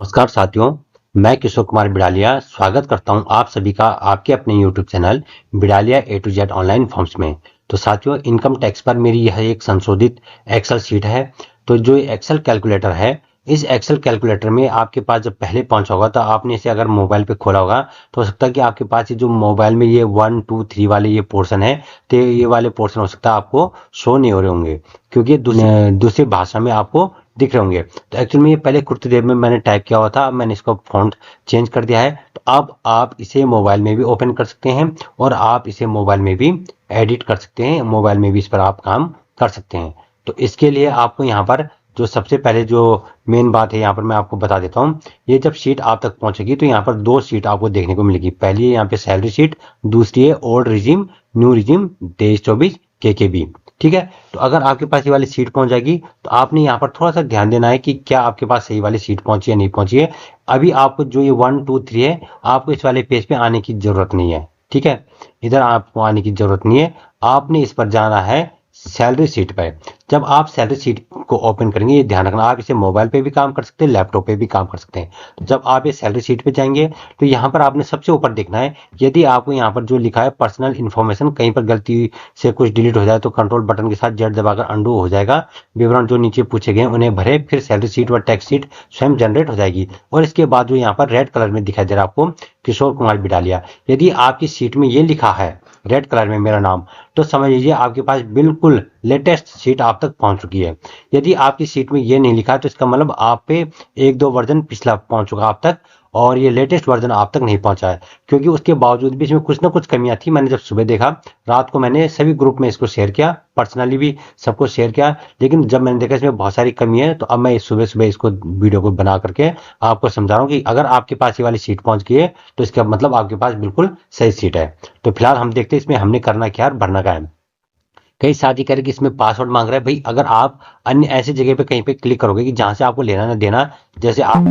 नमस्कार साथियों, मैं किशोर कुमार बिडालिया स्वागत करता हूं आप सभी का आपके अपने YouTube channel Bidaliya A to Z online forms में। तो साथियों, इनकम टैक्स पर मेरी यह एक संशोधित एक्सेल शीट है। तो जो एक्सेल कैलकुलेटर है, इस एक्सेल कैलकुलेटर में आपके पास जब पहले पहुंचा होगा तो आपने इसे अगर मोबाइल पे खोला होगा तो हो सकता है कि आपके पास ये जो मोबाइल में ये 1 2 3 वाले ये पोर्शन है, तो ये वाले पोर्शन हो सकता है आपको शो नहीं हो रहे होंगे, क्योंकि दूसरी भाषा में आपको दिख रहे होंगे। तो एक्चुअली में ये पहले कुछ देर में मैंने टाइप किया हुआ था, अब मैंने इसका फॉन्ट चेंज कर दिया है। तो अब आप इसे मोबाइल में भी ओपन कर सकते हैं और आप इसे मोबाइल में भी एडिट कर सकते हैं, मोबाइल में भी इस पर आप काम कर सकते हैं। तो इसके लिए आपको यहाँ पर जो सबसे पहले जो मेन बात है यहाँ पर मैं आपको बता देता हूँ। ये जब शीट आप तक पहुंचेगी तो यहाँ पर दो शीट आपको देखने को मिलेगी। पहली है यहाँ पे सैलरी शीट, दूसरी है ओल्ड रिजिम न्यू रिजिम 23-24 केकेबी। ठीक है, तो अगर आपके पास ये वाली सीट पहुंच जाएगी तो आपने यहाँ पर थोड़ा सा ध्यान देना है कि क्या आपके पास सही वाली सीट पहुंची है नहीं पहुंची है। अभी आपको जो ये 1 2 3 है, आपको इस वाले पेज पे आने की जरूरत नहीं है। ठीक है, इधर आपको आने की जरूरत नहीं है, आपने इस पर जाना है सैलरी शीट पर। जब आप सैलरी शीट को ओपन करेंगे, ये ध्यान रखना आप इसे मोबाइल पे भी काम कर सकते हैं, लैपटॉप पे भी काम कर सकते हैं। तो जब आप ये सैलरी शीट पे जाएंगे तो यहाँ पर आपने सबसे ऊपर देखना है, यदि आपको यहाँ पर जो लिखा है पर्सनल इन्फॉर्मेशन कहीं पर गलती से कुछ डिलीट हो जाए तो कंट्रोल बटन के साथ जेड दबाकर अंडू हो जाएगा। विवरण जो नीचे पूछे गए उन्हें भरे, फिर सैलरी शीट व टैक्स शीट स्वयं जनरेट हो जाएगी। और इसके बाद जो यहाँ पर रेड कलर में दिखाई दे रहा है आपको किशोर कुमार बिडालिया, यदि आपकी सीट में ये लिखा है रेड कलर में मेरा नाम, तो समझ लीजिए आपके पास बिल्कुल लेटेस्ट सीट आप तक पहुंच चुकी है। यदि आपकी सीट में ये नहीं लिखा है तो इसका मतलब आप पे 1-2 वर्जन पिछला पहुंच चुका आप तक और ये लेटेस्ट वर्जन आप तक नहीं पहुंचा है, क्योंकि उसके बावजूद भी इसमें कुछ ना कुछ कमियां थी। मैंने जब सुबह देखा, रात को मैंने सभी ग्रुप में इसको शेयर किया, पर्सनली भी सबको शेयर किया, लेकिन जब मैंने देखा इसमें बहुत सारी कमी है तो अब मैं सुबह सुबह इसको वीडियो को बना करके आपको समझा रहा हूँ कि अगर आपके पास ये वाली सीट पहुंच गई है तो इसका मतलब आपके पास बिल्कुल सही सीट है। तो फिलहाल हम देखते हैं इसमें हमने करना क्या है और भरना क्या है। कई साथी कह रहे कि इसमें पासवर्ड मांग रहा है। भाई, अगर आप अन्य ऐसी जगह पे कहीं पे क्लिक करोगे कि जहां से आपको लेना ना देना, जैसे आप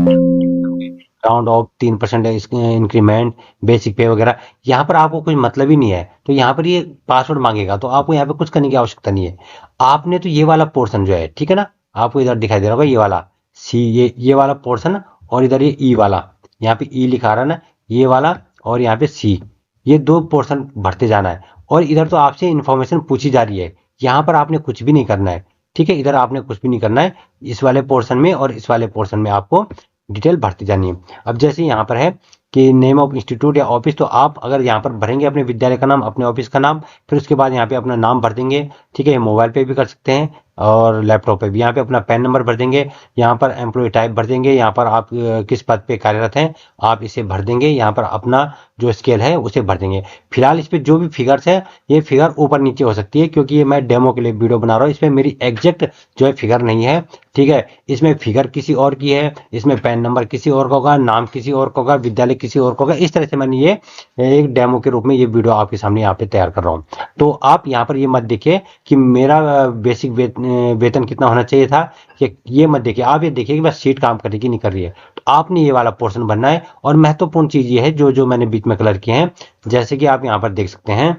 राउंड ऑफ 3% इंक्रीमेंट बेसिक पे वगैरह, यहाँ पर आपको कुछ मतलब ही नहीं है तो यहाँ पर ये पासवर्ड मांगेगा, तो आपको यहाँ पे कुछ करने की आवश्यकता नहीं है। आपने तो ये वाला पोर्शन जो है, ठीक है ना, आपको इधर दिखाई दे रहा होगा ये वाला सी, ये वाला पोर्शन, और इधर ये ई वाला, यहाँ पे ई लिखा रहा है ना, ये वाला, और यहाँ पे सी, ये दो पोर्शन भरते जाना है। और इधर तो आपसे इंफॉर्मेशन पूछी जा रही है, यहाँ पर आपने कुछ भी नहीं करना है। ठीक है, इधर आपने कुछ भी नहीं करना है, इस वाले पोर्शन में और इस वाले पोर्शन में आपको डिटेल भरती जानी है। अब जैसे यहाँ पर है कि नेम ऑफ इंस्टीट्यूट या ऑफिस, तो आप अगर यहाँ पर भरेंगे अपने विद्यालय का नाम, अपने ऑफिस का नाम, फिर उसके बाद यहाँ पे अपना नाम भर देंगे। ठीक है, मोबाइल पे भी कर सकते हैं और लैपटॉप पे भी। यहाँ पे अपना पैन नंबर भर देंगे, यहाँ पर एम्प्लॉय टाइप भर देंगे, यहाँ पर आप किस पद पे कार्यरत हैं आप इसे भर देंगे, यहाँ पर अपना जो स्केल है उसे भर देंगे। फिलहाल इस पे जो भी फिगर्स है, ये फिगर ऊपर नीचे हो सकती है, क्योंकि ये मैं डेमो के लिए वीडियो बना रहा हूँ, इसमें मेरी एग्जैक्ट जो है फिगर नहीं है। ठीक है, इसमें फिगर किसी और की है, इसमें पैन नंबर किसी और का होगा, नाम किसी और का होगा, विद्यालय किसी और का होगा। इस तरह से मैंने ये एक डेमो के रूप में ये वीडियो आपके सामने यहाँ पे तैयार कर रहा हूँ। तो आप यहाँ पर ये मत देखिए कि मेरा बेसिक वेतन कितना होना चाहिए था, ये मत देखिए। आप ये देखिए कि बस सीट काम कर रही कि नहीं कर रही है। तो आपने ये वाला पोर्शन भरना है। और महत्वपूर्ण चीज ये है जो जो मैंने बीच में कलर किए हैं, जैसे कि आप यहाँ पर देख सकते हैं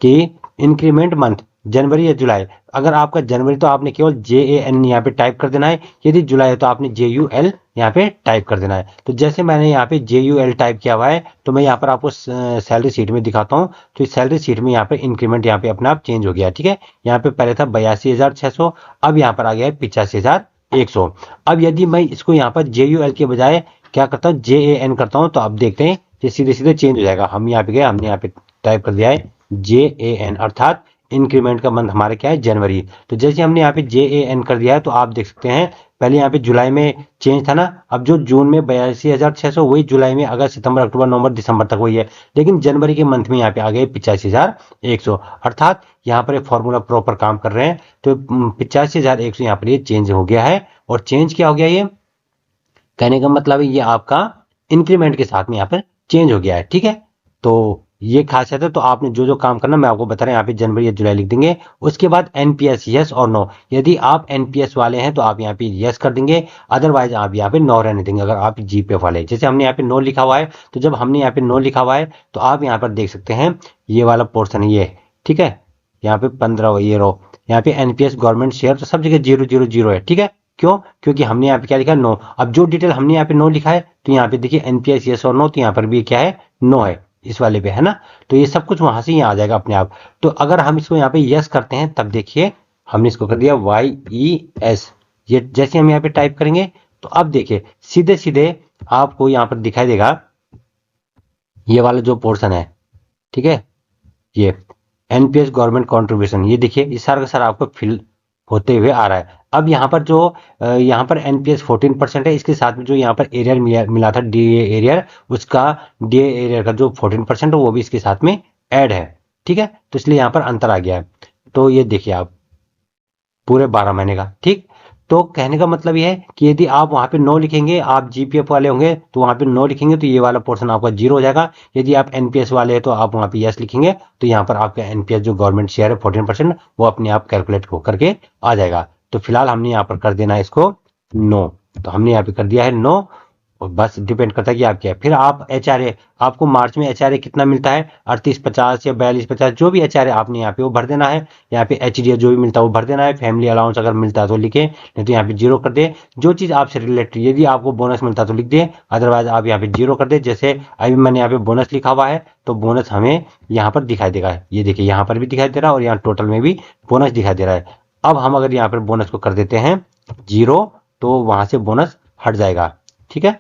कि इंक्रीमेंट मंथ जनवरी या जुलाई। अगर आपका जनवरी तो आपने केवल JAN यहाँ पे टाइप कर देना है, यदि जुलाई है तो आपने JUL यहाँ पे टाइप कर देना है। तो जैसे मैंने यहाँ पे JUL टाइप किया हुआ है, तो मैं यहाँ पर आपको सैलरी शीट में दिखाता हूँ। तो इस सैलरी शीट में यहाँ पे इंक्रीमेंट यहाँ पे अपने आप चेंज हो गया। ठीक है, यहाँ पे पहले था 82,600, अब यहाँ पर आ गया है 85,100। अब यदि मैं इसको यहाँ पर JUL के बजाय क्या करता हूँ, JAN करता हूँ, तो अब देखते हैं ये सीधे सीधे चेंज हो जाएगा। हम यहाँ पे गए, हमने यहाँ पे टाइप कर दिया है JAN, अर्थात इंक्रीमेंट का मंथ हमारे क्या है, जनवरी। तो जैसे हमने यहाँ पे JAN कर दिया है तो आप देख सकते हैं पहले यहाँ पे जुलाई में चेंज था ना, अब जो जून में 82,600 वही जुलाई में अगस्त सितंबर अक्टूबर नवंबर दिसंबर तक वही है, लेकिन जनवरी के मंथ में यहाँ पे आ गए 85,100, अर्थात यहाँ पर फॉर्मूला प्रॉपर काम कर रहे हैं। तो 85,100 यहाँ पर ये चेंज हो गया है। और चेंज क्या हो गया, ये कहने का मतलब है ये आपका इंक्रीमेंट के साथ में यहाँ पर चेंज हो गया है। ठीक है, तो ये खासियत है। तो आपने जो जो काम करना मैं आपको बता रहा हूँ, यहाँ पे जनवरी या जुलाई लिख देंगे। उसके बाद NPS यस और नो, यदि आप NPS वाले हैं तो आप यहाँ पे यस कर देंगे, अदरवाइज आप यहाँ पे नो रहने देंगे। अगर आप GPF वाले, जैसे हमने यहाँ पे नो लिखा हुआ है, तो जब हमने यहाँ पे नो लिखा हुआ है तो आप यहाँ पर देख सकते हैं ये वाला पोर्सन है ये। ठीक है, यहाँ पे 15 ये रो, यहाँ पे NPS गवर्नमेंट शेयर, तो सब जगह 000 है। ठीक है, क्यों? क्योंकि हमने यहाँ पे क्या लिखा है, नो। अब जो डिटेल हमने यहाँ पे नो लिखा है तो यहाँ पे देखिए एनपीएस यस और नो, तो यहाँ पर भी क्या है, नो है इस वाले पे, है ना। तो ये सब कुछ वहां से यहाँ आ जाएगा अपने आप। तो अगर हम इसको यहाँ पे यस करते हैं तब देखिए हमने इसको कर दिया YES। ये जैसे हम यहाँ पे टाइप करेंगे तो अब देखिए सीधे सीधे आपको यहाँ पर दिखाई देगा ये वाला जो पोर्शन है, ठीक है, ये एनपीएस गवर्नमेंट कंट्रीब्यूशन, ये देखिए ये सारा का सारा आपको फिल होते हुए आ रहा है। अब यहाँ पर जो यहाँ पर एनपीएस 14% है, इसके साथ में जो यहाँ पर एरियर मिला था डीए एरियर, उसका डीए एरियर का जो 14% है वो भी इसके साथ में ऐड है, ठीक है। तो इसलिए यहाँ पर अंतर आ गया है। तो ये देखिए आप पूरे 12 महीने का, ठीक। तो कहने का मतलब ये है कि यदि आप वहां पे नो लिखेंगे, आप जीपीएफ वाले होंगे तो वहां पे नो लिखेंगे तो ये वाला पोर्शन आपका जीरो हो जाएगा। यदि आप एनपीएस वाले हैं तो आप वहां पे यस लिखेंगे तो यहाँ पर आपका एनपीएस जो गवर्नमेंट शेयर है 14% वो अपने आप कैलकुलेट होकर के आ जाएगा। तो फिलहाल हमने यहाँ पर कर देना है इसको नो, तो हमने यहाँ पे कर दिया है नो। और बस डिपेंड करता है कि आप क्या है। फिर आप एचआरए, आपको मार्च में एचआरए कितना मिलता है, 3850 या 4250 जो भी एचआरए आपने यहाँ पे वो भर देना है। यहाँ पे एचडीए जो भी मिलता है वो भर देना है। फैमिली अलाउंस अगर मिलता है तो लिखे, नहीं तो यहाँ पे जीरो कर दे। जो चीज आपसे रिलेटेड, यदि आपको बोनस मिलता है तो लिख दे, अदरवाइज आप यहाँ पे जीरो कर दे। जैसे अभी मैंने यहाँ पे बोनस लिखा हुआ है तो बोनस हमें यहाँ पर दिखाई देगा, ये देखिए यहाँ पर भी दिखाई दे रहा है और यहाँ टोटल में भी बोनस दिखाई दे रहा है। अब हम अगर यहाँ पर बोनस को कर देते हैं जीरो तो वहां से बोनस हट जाएगा, ठीक है।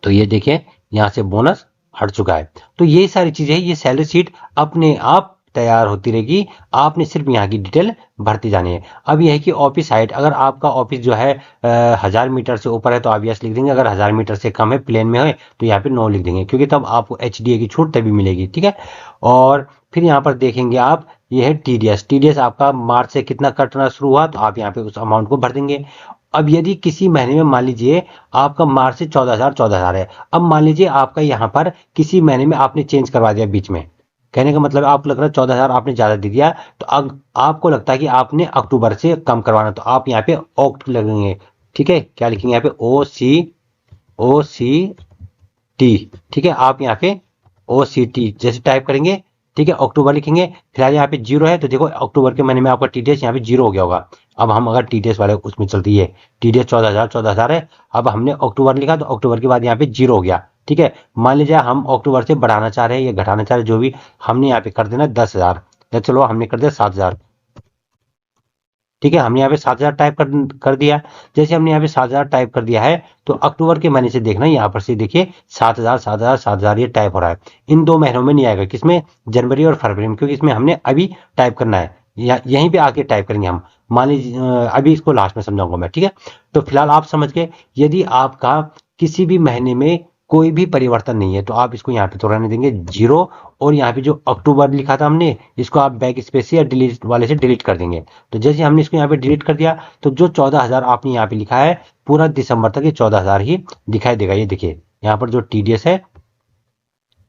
तो ये देखिए यहाँ से बोनस हट चुका है। तो ये सारी चीजें, ये सैलरी शीट अपने आप तैयार होती रहेगी, आपने सिर्फ यहाँ की डिटेल भरती जानी है। अब यह है कि ऑफिस हाइट, अगर आपका ऑफिस जो है 1000 मीटर से ऊपर है तो आप यस लिख देंगे, अगर 1000 मीटर से कम है प्लेन में है तो यहाँ पे नो लिख देंगे, क्योंकि तब आपको एचडीए की छूट तभी मिलेगी, ठीक है। और फिर यहाँ पर देखेंगे आप, ये है टीडीएस। टीडीएस आपका मार्च से कितना कटना शुरू हुआ तो आप यहाँ पे उस अमाउंट को भर देंगे। अब यदि किसी महीने में मान लीजिए आपका मार्च से 14,000 है, अब मान लीजिए आपका यहाँ पर किसी महीने में आपने चेंज करवा दिया बीच में, कहने का मतलब आपको लग रहा है 14,000 आपने ज्यादा दे दिया, तो अब आपको लगता है कि आपने अक्टूबर से कम करवाना, तो आप यहाँ पे ऑक्ट लगेंगे, ठीक है। क्या लिखेंगे यहाँ पे, OCT, ठीक है। आप यहाँ पे OCT जैसे टाइप करेंगे, ठीक है, अक्टूबर लिखेंगे। फिलहाल यहाँ पे जीरो है तो देखो अक्टूबर के महीने में आपका टीडीएस यहाँ पे जीरो हो गया होगा। अब हम अगर टीडीएस वाले उसमें चलती है, टीडीएस 14,000 है, अब हमने अक्टूबर लिखा तो अक्टूबर के बाद यहाँ पे जीरो हो गया, ठीक है। मान लीजिए हम अक्टूबर से बढ़ाना चाह रहे हैं या घटाना चाह रहे हैं, जो भी, हमने यहाँ पे कर देना 10,000, या चलो हमने कर दिया 7,000, ठीक है। हमने यहाँ पे 7,000 टाइप कर दिया। जैसे हमने यहाँ पे 7,000 टाइप कर दिया है तो अक्टूबर के महीने से देखना, यहाँ पर से देखिए 7,000 7,000 7,000 ये टाइप हो रहा है। इन 2 महीनों में नहीं आएगा, किसमें, जनवरी और फरवरी में, क्योंकि इसमें हमने अभी टाइप करना है, या यहीं पे आके टाइप करेंगे हम। मान लीजिए अभी इसको लास्ट में समझाऊंगा मैं, ठीक है। तो फिलहाल आप समझ गए। यदि आपका किसी भी महीने में कोई भी परिवर्तन नहीं है तो आप इसको यहाँ पे तो रहने देंगे जीरो, और यहाँ पे जो अक्टूबर लिखा था हमने, इसको आप बैक स्पेस से या डिलीट वाले से डिलीट कर देंगे। तो जैसे हमने इसको यहाँ पे डिलीट कर दिया तो जो 14,000 आपने यहाँ पे लिखा है पूरा दिसंबर तक ये 14,000 ही दिखाई देगा। ये देखिए यहाँ पर जो टीडीएस है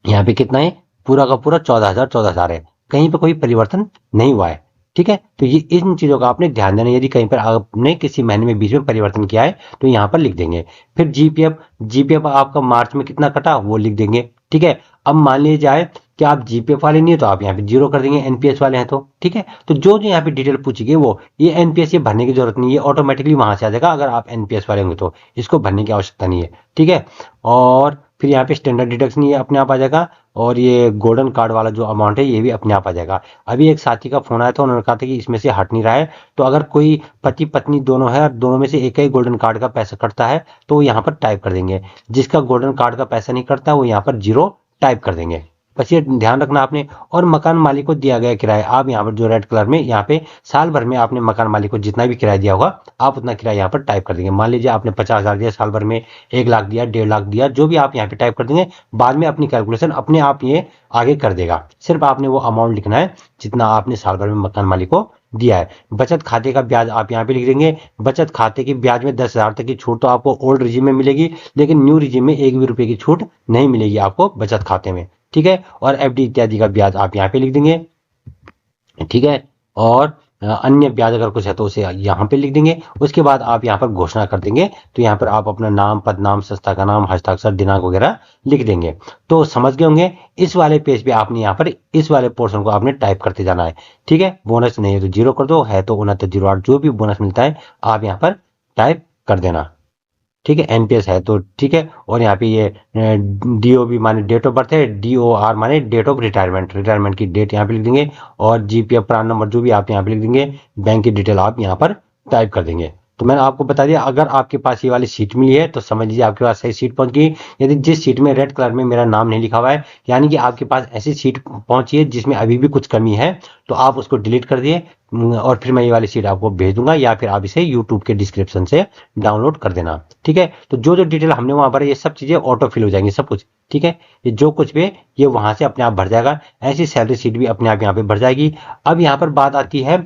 यहाँ पे कितना है, पूरा का पूरा 14,000 है, कहीं पे कोई परिवर्तन नहीं हुआ है, ठीक है। तो ये इन चीजों का आपने ध्यान देना। यदि कहीं पर आपने किसी महीने में बीच में परिवर्तन किया है तो यहाँ पर लिख देंगे। फिर जीपीएफ, जीपीएफ आपका मार्च में कितना कटा वो लिख देंगे, ठीक है। अब मान लीजिए जाए कि आप जीपीएफ वाले नहीं है तो आप यहाँ पे जीरो कर देंगे, एनपीएस वाले हैं तो, ठीक है। तो जो जो यहाँ पे डिटेल पूछी गई वो, ये एनपीएस ये भरने की जरूरत नहीं है, ये ऑटोमेटिकली वहां से आ जाएगा। अगर आप एनपीएस वाले होंगे तो इसको भरने की आवश्यकता नहीं है, ठीक है। और फिर यहाँ पे स्टैंडर्ड डिडक्शन ये अपने आप आ जाएगा, और ये गोल्डन कार्ड वाला जो अमाउंट है ये भी अपने आप आ जाएगा। अभी एक साथी का फोन आया था, उन्होंने कहा था कि इसमें से हट नहीं रहा है, तो अगर कोई पति पत्नी दोनों है और दोनों में से एक ही गोल्डन कार्ड का पैसा कटता है तो वो यहाँ पर टाइप कर देंगे। जिसका गोल्डन कार्ड का पैसा नहीं कटता वो यहाँ पर जीरो टाइप कर देंगे। बस ये ध्यान रखना आपने। और मकान मालिक को दिया गया किराया, आप यहाँ पर जो रेड कलर में, यहाँ पे साल भर में आपने मकान मालिक को जितना भी किराया दिया होगा आप उतना किराया यहाँ पर टाइप कर देंगे। मान लीजिए आपने 50,000 दिया साल भर में, 1 लाख दिया, 1.5 लाख दिया, जो भी आप यहाँ पे टाइप कर देंगे, बाद में अपनी कैलकुलेशन अपने आप ये आगे कर देगा। सिर्फ आपने वो अमाउंट लिखना है जितना आपने साल भर में मकान मालिक को दिया है। बचत खाते का ब्याज आप यहाँ पे लिख देंगे। बचत खाते की ब्याज में 10,000 तक की छूट तो आपको ओल्ड रिजीम में मिलेगी, लेकिन न्यू रिजीम में 1 भी रुपए की छूट नहीं मिलेगी आपको बचत खाते में, ठीक है। और एफडी इत्यादि का ब्याज आप यहाँ पे लिख देंगे, ठीक है। और अन्य ब्याज अगर कुछ है तो उसे यहाँ पे लिख देंगे। उसके बाद आप यहाँ पर घोषणा कर देंगे, तो यहाँ पर आप अपना नाम, पदनाम, संस्था का नाम, हस्ताक्षर, दिनांक वगैरह लिख देंगे। तो समझ गए होंगे। इस वाले पेज पे आपने यहाँ पर इस वाले पोर्शन को आपने टाइप करते जाना है, ठीक है। बोनस नहीं है तो जीरो कर दो, है तो 6908, जो भी बोनस मिलता है आप यहाँ पर टाइप कर देना। ठीक है, एनपीएस है तो ठीक है। और यहाँ पे ये डीओबी माने डेट ऑफ बर्थ है, डीओआर माने डेट ऑफ रिटायरमेंट, रिटायरमेंट की डेट यहाँ पे लिख देंगे, और जीपीएफ प्रान नंबर जो भी आप यहाँ पे लिख देंगे, बैंक की डिटेल आप यहाँ पर टाइप कर देंगे। तो मैंने आपको बता दिया, अगर आपके पास ये वाली सीट मिली है तो समझ लीजिए आपके पास सही सीट पहुंच गई। यदि जिस सीट में रेड कलर में मेरा नाम नहीं लिखा हुआ है, यानी कि आपके पास ऐसी सीट पहुंची है जिसमें अभी भी कुछ कमी है, तो आप उसको डिलीट कर दिए, और फिर मैं ये वाली सीट आपको भेज दूंगा, या फिर आप इसे यूट्यूब के डिस्क्रिप्शन से डाउनलोड कर देना। ठीक है, तो जो जो डिटेल हमने वहां पर, ये सब चीजें ऑटो फिल हो जाएंगी सब कुछ। ठीक है, ये जो कुछ भी ये वहां से अपने आप भर जाएगा, ऐसी सैलरी सीट भी अपने आप यहाँ पे भर जाएगी। अब यहाँ पर बात आती है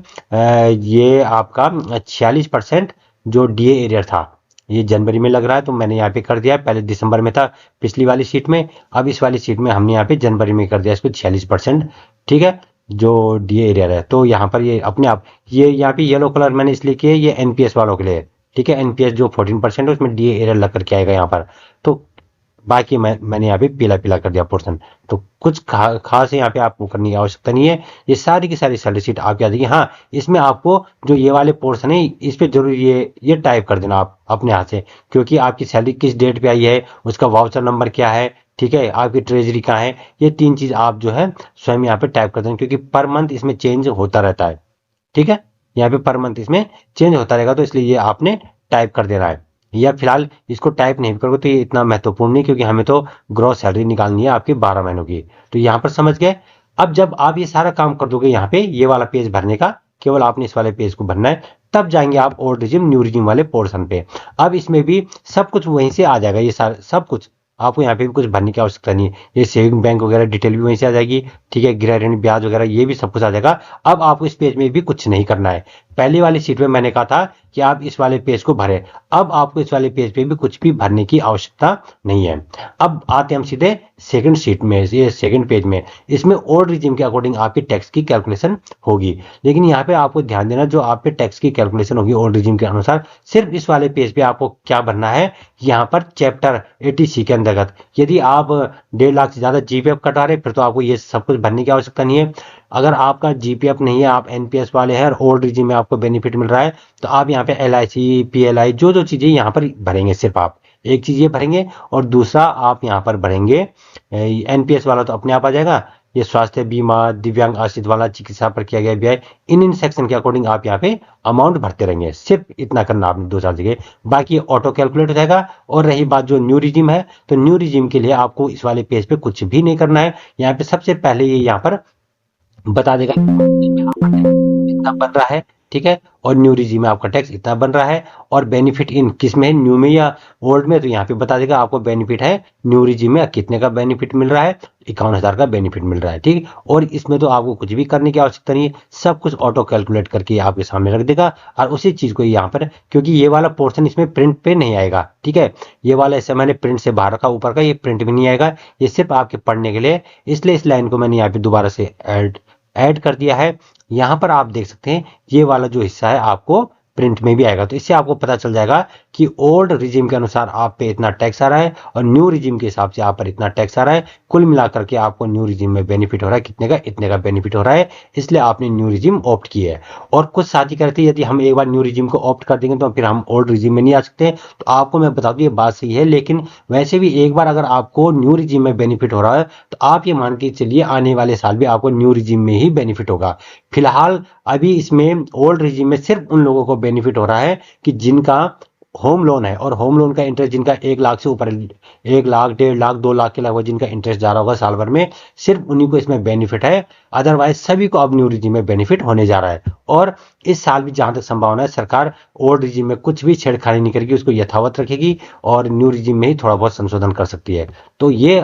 ये आपका 46% जो डीए एरियर था, ये जनवरी में लग रहा है, तो मैंने यहाँ पे कर दिया है। पहले दिसंबर में था पिछली वाली सीट में, अब इस वाली सीट में हमने यहाँ पे जनवरी में कर दिया इसको 46%। ठीक है, जो डीए एरियर है, तो यहाँ पर ये अपने आप, ये यहाँ पे येलो कलर मैंने इसलिए किया है, ये एनपीएस वालों के लिए है। ठीक है, एनपीएस जो 14% है उसमें डीए एरियर लग करके आएगा यहाँ पर। तो बाकी मैंने यहाँ पे पीला पीला कर दिया पोर्शन। तो कुछ खास यहाँ पे आपको करने की आवश्यकता नहीं है, ये सारी की सारी सैलरी शीट आपकी आ जाएगी। हाँ, इसमें आपको जो ये वाले पोर्शन है इस पे जरूर ये टाइप कर देना आप अपने हाथ से, क्योंकि आपकी सैलरी किस डेट पे आई है, उसका वाउचर नंबर क्या है, ठीक है, आपकी ट्रेजरी कहाँ है, ये 3 चीज आप जो है स्वयं यहाँ पे टाइप कर देना, क्योंकि पर मंथ इसमें चेंज होता रहता है। ठीक है, यहाँ पे पर मंथ इसमें चेंज होता रहेगा, तो इसलिए ये आपने टाइप कर देना है। या फिलहाल इसको टाइप नहीं करोगे तो ये इतना महत्वपूर्ण नहीं, क्योंकि हमें तो ग्रॉस सैलरी निकालनी है आपकी 12 महीनों की। तो यहाँ पर समझ गए। अब जब आप ये सारा काम कर दोगे यहाँ पे, ये वाला पेज भरने का, केवल आपने इस वाले पेज को भरना है, तब जाएंगे आप ओल्ड रिजिम न्यू रिजिम वाले पोर्शन पे। अब इसमें भी सब कुछ वहीं से आ जाएगा, ये सारा सब कुछ आपको यहाँ पे भी कुछ भरने की आवश्यकता नहीं है। ये सेविंग बैंक वगैरह डिटेल भी वहीं से आ जाएगी। ठीक है, गृह ऋण ब्याज वगैरह ये भी सब कुछ आ जाएगा। अब आपको इस पेज में भी कुछ नहीं करना है। पहली वाली सीट में मैंने कहा था कि आप इस वाले पेज को भरें, अब आपको इस वाले पेज पे भी कुछ भी भरने की आवश्यकता नहीं है। अब आते हैं हम सीधे सेकंड सीट में, ये सेकंड पेज में, इसमें ओल्ड रिजिम के अकॉर्डिंग आपकी टैक्स की कैलकुलेशन होगी। लेकिन यहाँ पे आपको ध्यान देना, जो आप पे टैक्स की कैलकुलेशन होगी ओल्ड रिजिम के अनुसार, सिर्फ इस वाले पेज पे आपको क्या भरना है, यहाँ पर चैप्टर 80C के अंतर्गत। यदि आप 1.5 लाख से ज्यादा जीपीएफ कटा रहे, फिर तो आपको ये सब कुछ भरने की आवश्यकता नहीं है। अगर आपका जीपीएफ नहीं है, आप एनपीएस वाले हैं और ओल्ड रिजिम में आपको बेनिफिट मिल रहा है, तो आप यहाँ पे एलआईसी पीएलआई जो जो चीजें यहाँ पर भरेंगे, सिर्फ आप एक चीज ये भरेंगे, और दूसरा आप यहाँ पर भरेंगे एनपीएस वाला तो अपने आप आ जाएगा, ये स्वास्थ्य बीमा, दिव्यांग आश्रित वाला, चिकित्सा पर किया गया व्यय, इन सेक्शन के अकॉर्डिंग आप यहाँ पे अमाउंट भरते रहेंगे। सिर्फ इतना करना आपने 2 4 जगह, बाकी ऑटो कैलकुलेट हो जाएगा। और रही बात जो न्यू रिजिम है, तो न्यू रिजिम के लिए आपको इस वाले पेज पे कुछ भी नहीं करना है। यहाँ पे सबसे पहले ये यहाँ पर बता देगा इतना बन रहा है। ठीक है, और न्यू रिजिम में आपका टैक्स इतना बन रहा है, और बेनिफिट इन किस में है, न्यू में या ओल्ड में, तो यहाँ पे बता देगा आपको बेनिफिट है न्यू रिजिम में कितने का बेनिफिट मिल रहा है, 51,000 का बेनिफिट मिल रहा है। ठीक, और इसमें तो आपको कुछ भी करने की आवश्यकता नहीं है, सब कुछ ऑटो कैलकुलेट करके आपके सामने रख देगा। और उसी चीज को यहाँ पर, क्योंकि ये वाला पोर्शन इसमें प्रिंट पे नहीं आएगा, ठीक है, ये वाला ऐसे मैंने प्रिंट से बाहर रखा ऊपर का, ये प्रिंट भी नहीं आएगा, ये सिर्फ आपके पढ़ने के लिए, इसलिए इस लाइन को मैंने यहाँ पे दोबारा से ऐड कर दिया है। यहां पर आप देख सकते हैं ये वाला जो हिस्सा है आपको प्रिंट में भी आएगा, तो इससे आपको पता चल जाएगा कि ओल्ड रिजिम के अनुसार आप पे इतना टैक्स आ रहा है और न्यू रिजिम के हिसाब से आप पर इतना टैक्स आ रहा है। कुल मिलाकर के आपको न्यू रिजिम में बेनिफिट हो रहा है कितने का, इतने का बेनिफिट हो रहा है, इसलिए आपने न्यू रिजिम ऑप्ट किया है। और कुछ साथी कहते हैं यदि हम एक बार न्यू रिजिम को ऑप्ट कर देंगे तो फिर हम ओल्ड रिजिम में नहीं आ सकते, तो आपको मैं बता दूं ये बात सही है, लेकिन वैसे भी एक बार अगर आपको न्यू रिजिम में बेनिफिट हो रहा है तो आप ये मान के चलिए आने वाले साल भी आपको न्यू रिजिम में ही बेनिफिट होगा। फिलहाल अभी इसमें ओल्ड रिजिम में सिर्फ उन लोगों को बेनिफिट हो रहा है कि जिनका होम लोन है, और होम लोन का इंटरेस्ट जिनका 1 लाख से ऊपर, 1 लाख 1.5 लाख 2 लाख के लगभग जिनका इंटरेस्ट जा रहा होगा साल भर में, सिर्फ उन्हीं को इसमें बेनिफिट है। अदरवाइज सभी को अब न्यू रिजिम में बेनिफिट होने जा रहा है। और इस साल भी जहां तक संभावना है सरकार ओल्ड रिजिम में कुछ भी छेड़खानी नहीं करेगी, उसको यथावत रखेगी और न्यू रिजिम में ही थोड़ा बहुत संशोधन कर सकती है। तो ये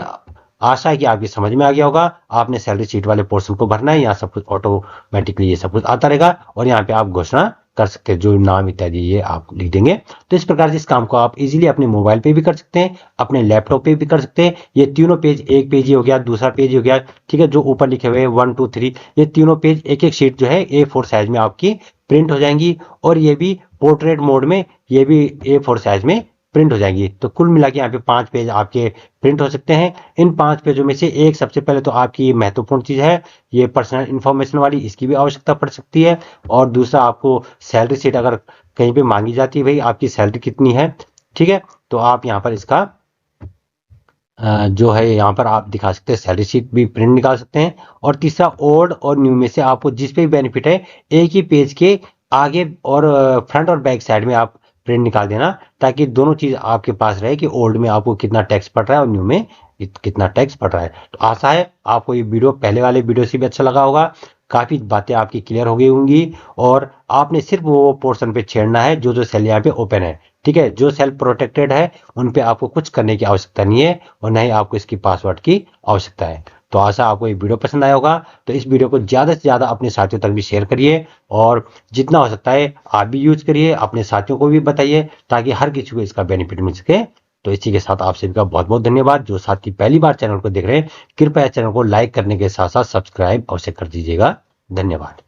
आशा है कि आपकी समझ में आ गया होगा। आपने सैलरी शीट वाले पोर्शन को भरना है, यहाँ सब कुछ ऑटोमेटिकली ये सब कुछ आता रहेगा, और यहाँ पे आप घोषणा कर सकते हैं, जो नाम इत्यादि ये आप लिख देंगे। तो इस प्रकार से इस काम को आप इजीली अपने मोबाइल पे भी कर सकते हैं, अपने लैपटॉप पे भी कर सकते हैं। ये तीनों पेज, एक पेज ही हो गया, दूसरा पेज ही हो गया, ठीक है, जो ऊपर लिखे हुए 1 2 3, ये तीनों पेज एक एक शीट जो है A4 साइज में आपकी प्रिंट हो जाएंगी, और ये भी पोर्ट्रेट मोड में, ये भी A4 साइज में प्रिंट हो जाएंगी। तो कुल मिला के यहाँ पे 5 पेज आपके प्रिंट हो सकते हैं। इन 5 पेजों में से एक सबसे पहले तो आपकी ये महत्वपूर्ण चीज है, ये पर्सनल इंफॉर्मेशन वाली, इसकी भी आवश्यकता पड़ सकती है। और दूसरा आपको सैलरी शीट अगर कहीं पे मांगी जाती है, भाई आपकी सैलरी कितनी है, ठीक है, तो आप यहाँ पर इसका जो है यहाँ पर आप दिखा सकते हैं, सैलरी शीट भी प्रिंट निकाल सकते हैं। और तीसरा ओल्ड और न्यू में से आपको जिस पे भी बेनिफिट है, एक ही पेज के आगे और फ्रंट और बैक साइड में आप प्रिंट निकाल देना, ताकि दोनों चीज आपके पास रहे कि ओल्ड में आपको कितना टैक्स पड़ रहा है और न्यू में कितना टैक्स पड़ रहा है। तो आशा है आपको ये वीडियो पहले वाले वीडियो से भी अच्छा लगा होगा, काफी बातें आपकी क्लियर हो गई होंगी। और आपने सिर्फ वो पोर्शन पे छेड़ना है जो जो सेल यहाँ पे ओपन है, ठीक है। जो सेल प्रोटेक्टेड है उन पे आपको कुछ करने की आवश्यकता नहीं है, और न ही आपको इसकी पासवर्ड की आवश्यकता है। तो आशा आपको ये वीडियो पसंद आया होगा। तो इस वीडियो को ज्यादा से ज्यादा अपने साथियों तक भी शेयर करिए, और जितना हो सकता है आप भी यूज करिए, अपने साथियों को भी बताइए, ताकि हर किसी को इसका बेनिफिट मिल सके। तो इसी के साथ आप सभी का बहुत बहुत धन्यवाद। जो साथी पहली बार चैनल को देख रहे हैं, कृपया चैनल को लाइक करने के साथ साथ सब्सक्राइब अवश्य कर दीजिएगा। धन्यवाद।